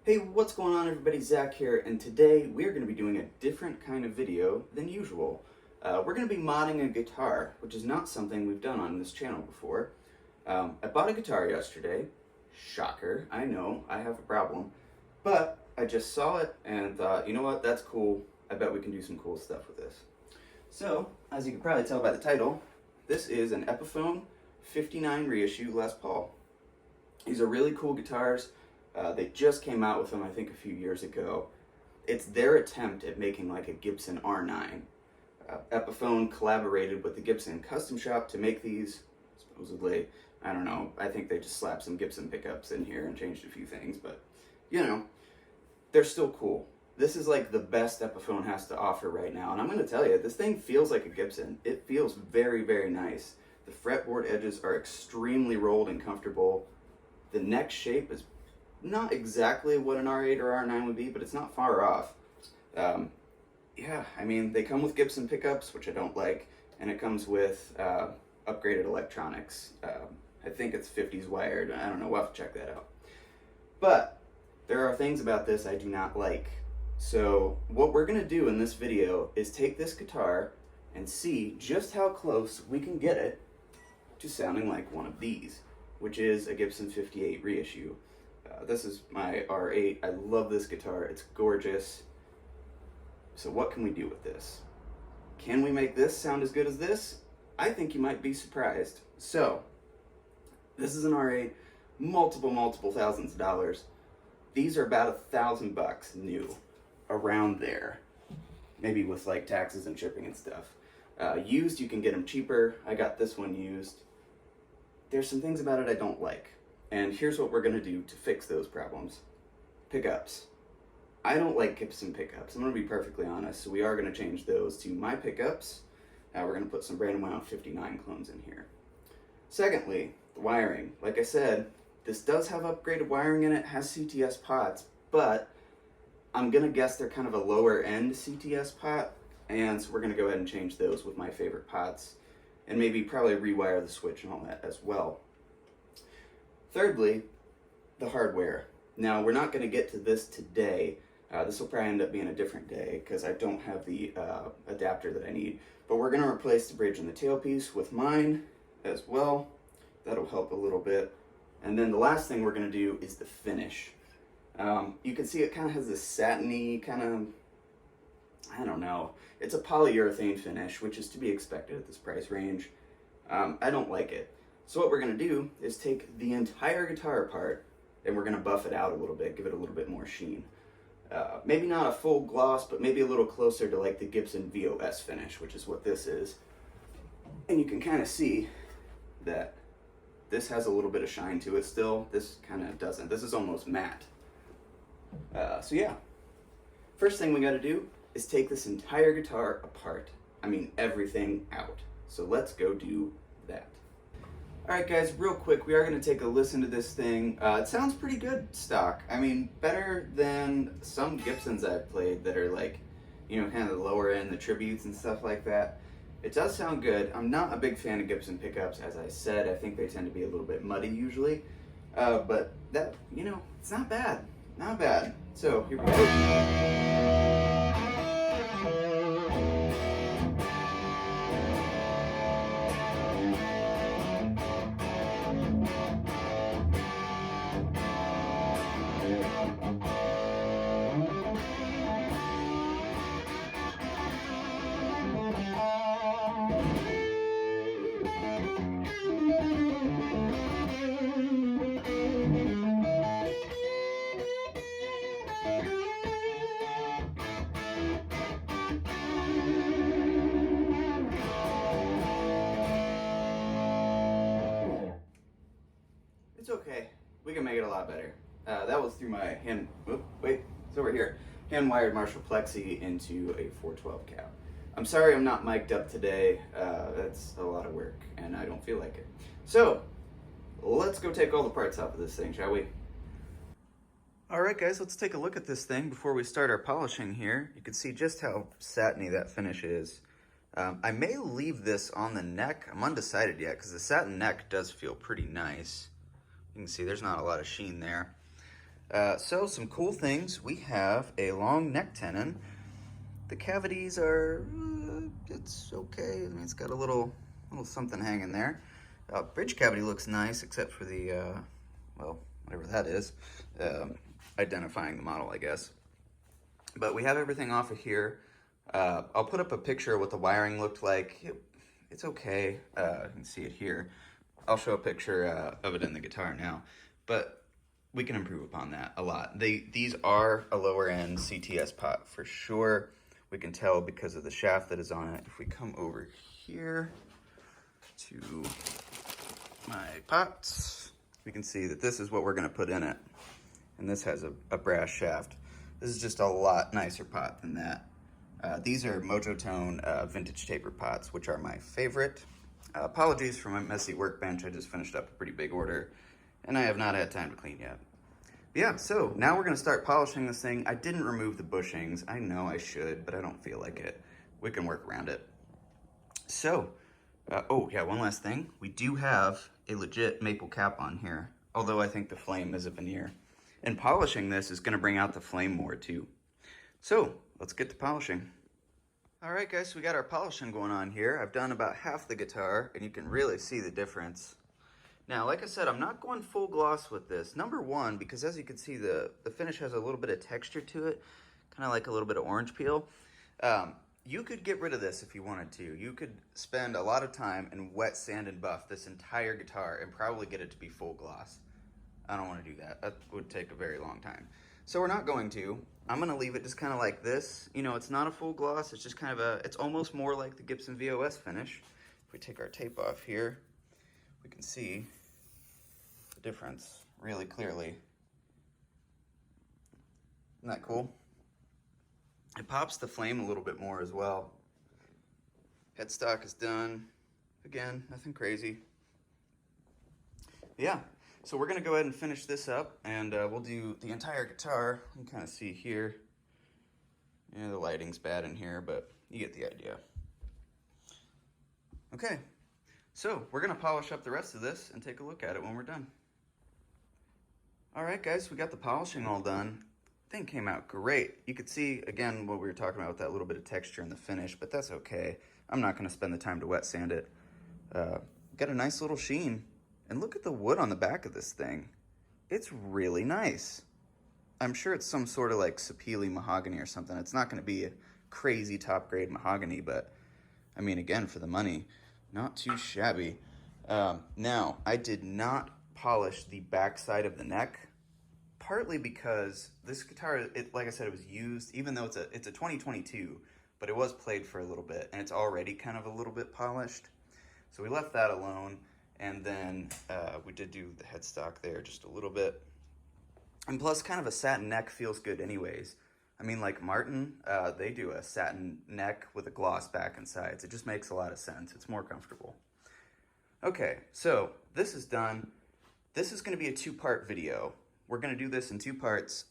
Hey, what's going on everybody? Zach here, and today we're going to be doing a different kind of video than usual. We're going to be modding a guitar, which is not something we've done on this channel before. I bought a guitar yesterday. Shocker, I know, I have a problem. But I just saw it and thought, you know what, that's cool. I bet we can do some cool stuff with this. So, as you can probably tell by the title, this is an Epiphone 59 reissue Les Paul. These are really cool guitars. They just came out with them, I think, a few years ago. It's their attempt at making like a Gibson R9. Epiphone collaborated with the Gibson custom shop to make these, supposedly. I don't know, I think they just slapped some Gibson pickups in here and changed a few things, but, you know, they're still cool. This is like the best Epiphone has to offer right now, and I'm going to tell you, this thing feels like a Gibson. It feels very, very nice. The fretboard edges are extremely rolled and comfortable. The neck shape is not exactly what an R8 or R9 would be, but it's not far off. Yeah, I mean, they come with Gibson pickups, which I don't like, and it comes with upgraded electronics. I think it's 50s wired. I don't know, we'll have to check that out. But there are things about this I do not like. So what we're going to do in this video is take this guitar and see just how close we can get it to sounding like one of these, which is a Gibson 58 reissue. This is my R8. I love this guitar. It's gorgeous. So what can we do with this? Can we make this sound as good as this? I think you might be surprised. So, this is an R8, multiple thousands of dollars. These are about $1,000 new, around there. Maybe with like taxes and shipping and stuff. Used, you can get them cheaper. I got this one used. There's some things about it I don't like. And here's what we're going to do to fix those problems. Pickups. I don't like Gibson pickups. I'm going to be perfectly honest. So we are going to change those to my pickups. We're going to put some Brandon Wound 59 clones in here. Secondly, the wiring. Like I said, this does have upgraded wiring in it. Has CTS pots. But I'm going to guess they're kind of a lower end CTS pot. And so we're going to go ahead and change those with my favorite pots. And maybe probably rewire the switch and all that as well. Thirdly, the hardware. Now, we're not going to get to this today. This will probably end up being a different day because I don't have the adapter that I need. But we're going to replace the bridge and the tailpiece with mine as well. That'll help a little bit. And then the last thing we're going to do is the finish. You can see it kind of has this satiny kind of, I don't know. It's a polyurethane finish, which is to be expected at this price range. I don't like it. So what we're going to do is take the entire guitar apart and we're going to buff it out a little bit, give it a little bit more sheen. Maybe not a full gloss, but maybe a little closer to like the Gibson VOS finish, which is what this is. And you can kind of see that this has a little bit of shine to it still. This kind of doesn't. This is almost matte. So yeah, first thing we got to do is take this entire guitar apart. I mean, everything out. So let's go do that. Alright guys, real quick, we are going to take a listen to this thing. It sounds pretty good stock. I mean, better than some Gibsons I've played that are like, you know, kind of the lower end, the tributes and stuff like that. It does sound good. I'm not a big fan of Gibson pickups, as I said. I think they tend to be a little bit muddy usually. But that, you know, it's not bad. Not bad. So, here we go. It's okay. We can make it a lot better. That was through my hand. Wait, it's over here. Hand-wired Marshall Plexi into a 412 cap. I'm sorry I'm not mic'd up today. That's a lot of work, and I don't feel like it. So, let's go take all the parts off of this thing, shall we? Alright guys, let's take a look at this thing before we start our polishing here. You can see just how satiny that finish is. I may leave this on the neck. I'm undecided yet because the satin neck does feel pretty nice. You can see there's not a lot of sheen there. So some cool things. We have a long neck tenon. The cavities are, it's okay. I mean, it's got a little something hanging there. Bridge cavity looks nice, except for the, well, whatever that is. Identifying the model, I guess. But we have everything off of here. I'll put up a picture of what the wiring looked like. It's okay. You can see it here. I'll show a picture of it in the guitar now. But we can improve upon that a lot. These are a lower end CTS pot for sure. We can tell because of the shaft that is on it. If we come over here to my pots, we can see that this is what we're gonna put in it. And this has a brass shaft. This is just a lot nicer pot than that. These are Mojo Tone vintage taper pots, which are my favorite. Apologies for my messy workbench. I just finished up a pretty big order and I have not had time to clean yet. But yeah, so now we're gonna start polishing this thing. I didn't remove the bushings. I know I should, but I don't feel like it. We can work around it. So, oh yeah, one last thing. We do have a legit maple cap on here, although I think the flame is a veneer. And polishing this is gonna bring out the flame more too. So, let's get to polishing. All right guys, so we got our polishing going on here. I've done about half the guitar and you can really see the difference. Now, like I said, I'm not going full gloss with this. Number one, because as you can see, the finish has a little bit of texture to it, kind of like a little bit of orange peel. You could get rid of this if you wanted to. You could spend a lot of time and wet sand and buff this entire guitar and probably get it to be full gloss. I don't want to do that. That would take a very long time. So we're not going to. I'm going to leave it just kind of like this. You know, it's not a full gloss. It's just kind of it's almost more like the Gibson VOS finish. If we take our tape off here, we can see the difference really clearly. Isn't that cool? It pops the flame a little bit more as well. Headstock is done. Again, nothing crazy. Yeah, so we're gonna go ahead and finish this up and we'll do the entire guitar. You can kind of see here. Yeah, the lighting's bad in here, but you get the idea. Okay. So we're gonna polish up the rest of this and take a look at it when we're done. All right guys, we got the polishing all done. Thing came out great. You could see, again, what we were talking about with that little bit of texture in the finish, but that's okay. I'm not gonna spend the time to wet sand it. Got a nice little sheen. And look at the wood on the back of this thing. It's really nice. I'm sure it's some sort of like sapele mahogany or something. It's not gonna be a crazy top grade mahogany, but I mean, again, for the money, not too shabby. Now, I did not polish the back side of the neck, partly because this guitar, like I said, it was used, even though it's a 2022, but it was played for a little bit, and it's already kind of a little bit polished. So we left that alone, and then we did do the headstock there just a little bit. And plus, kind of a satin neck feels good anyways. I mean, like Martin, they do a satin neck with a gloss back and sides. It just makes a lot of sense. It's more comfortable. Okay, so this is done. This is gonna be a two-part video. We're gonna do this in two parts.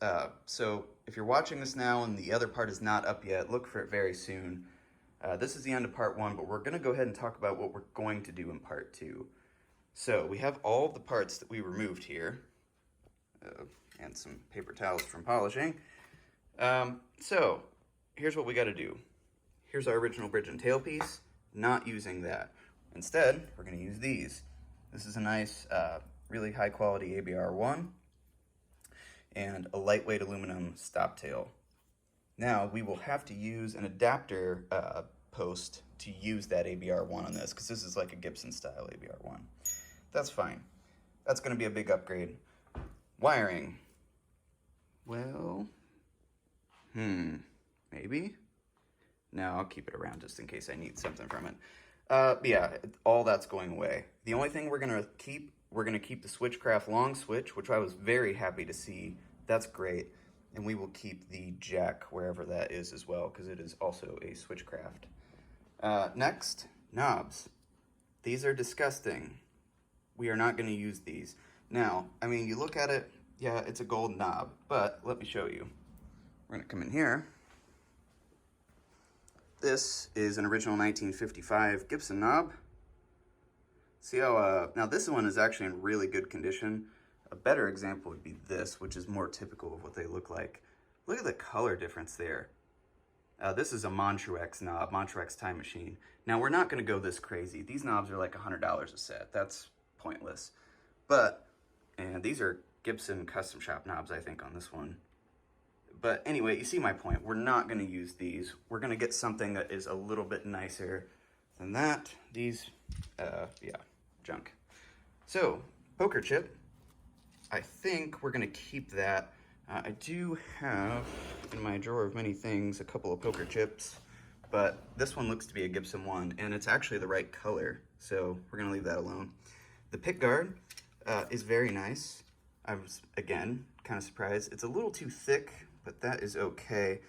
So if you're watching this now and the other part is not up yet, look for it very soon. This is the end of part one, but we're gonna go ahead and talk about what we're going to do in part two. So we have all the parts that we removed here, and some paper towels from polishing. So here's what we gotta do. Here's our original bridge and tailpiece, not using that. Instead, we're gonna use these. This is a nice, really high quality ABR1 and a lightweight aluminum stop tail. Now we will have to use an adapter post to use that ABR1 on this, because this is like a Gibson style ABR1. That's fine. That's gonna be a big upgrade. Wiring. Well, maybe? No, I'll keep it around just in case I need something from it. But yeah, all that's going away. The only thing we're gonna keep the Switchcraft long switch, which I was very happy to see. That's great. And we will keep the jack wherever that is as well, because it is also a Switchcraft. Next, knobs. These are disgusting. We are not gonna use these. Now, I mean, you look at it, yeah, it's a gold knob, but let me show you. We're gonna come in here. This is an original 1955 Gibson knob. See how, now this one is actually in really good condition. A better example would be this, which is more typical of what they look like. Look at the color difference there. This is a Montrex knob, Montrex Time Machine. Now, we're not going to go this crazy. These knobs are like $100 a set. That's pointless. And these are Gibson custom shop knobs, I think, on this one. But anyway, you see my point. We're not going to use these. We're going to get something that is a little bit nicer than that. These, yeah, junk. So, poker chip. I think we're going to keep that. I do have in my drawer of many things a couple of poker chips, but this one looks to be a Gibson one, and it's actually the right color, so we're going to leave that alone. The pick guard is very nice. I was, again, kind of surprised. It's a little too thick, but that is okay.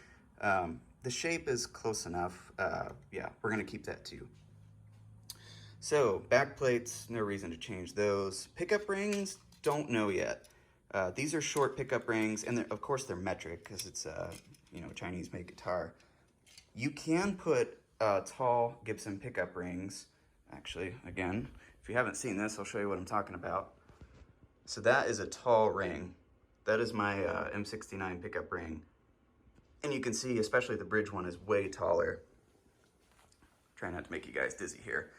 The shape is close enough. Yeah, we're going to keep that too. So, back plates, no reason to change those. Pickup rings, don't know yet. These are short pickup rings, and of course they're metric because it's a Chinese-made guitar. You can put tall Gibson pickup rings. Actually, again, if you haven't seen this, I'll show you what I'm talking about. So that is a tall ring. That is my M69 pickup ring. And you can see, especially the bridge one is way taller. Try not to make you guys dizzy here.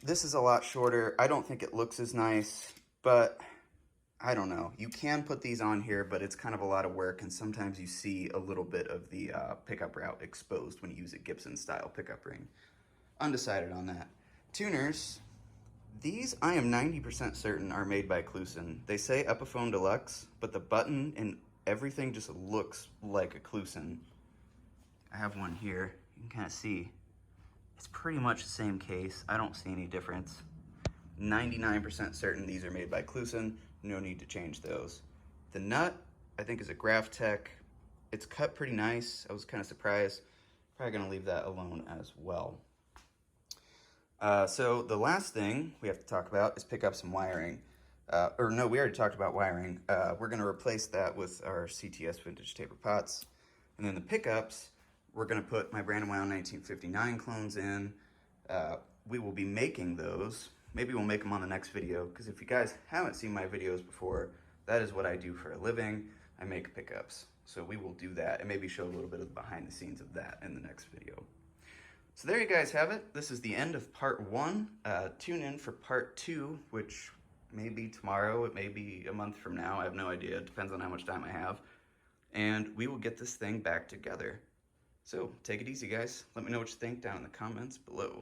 This is a lot shorter. I don't think it looks as nice, but I don't know. You can put these on here, but it's kind of a lot of work, and sometimes you see a little bit of the pickup route exposed when you use a Gibson style pickup ring. Undecided on that. Tuners, these I am 90% certain are made by Clusin. They say Epiphone Deluxe, but the button and everything just looks like a Clusin. I have one here. You can kind of see. It's pretty much the same case. I don't see any difference. 99% certain these are made by Clusin. No need to change those. The nut, I think, is a Graph Tech. It's cut pretty nice. I was kind of surprised. Probably going to leave that alone as well. So the last thing we have to talk about is pick up some wiring. Or no, we already talked about wiring. We're going to replace that with our CTS vintage taper pots. And then the pickups, we're going to put my Brandon Wound 1959 clones in. We will be making those. Maybe we'll make them on the next video, because if you guys haven't seen my videos before, that is what I do for a living. I make pickups. So we will do that and maybe show a little bit of the behind the scenes of that in the next video. So there you guys have it. This is the end of part 1. Tune in for part 2, which may be tomorrow. It may be a month from now. I have no idea. It depends on how much time I have. And we will get this thing back together. So take it easy, guys. Let me know what you think down in the comments below.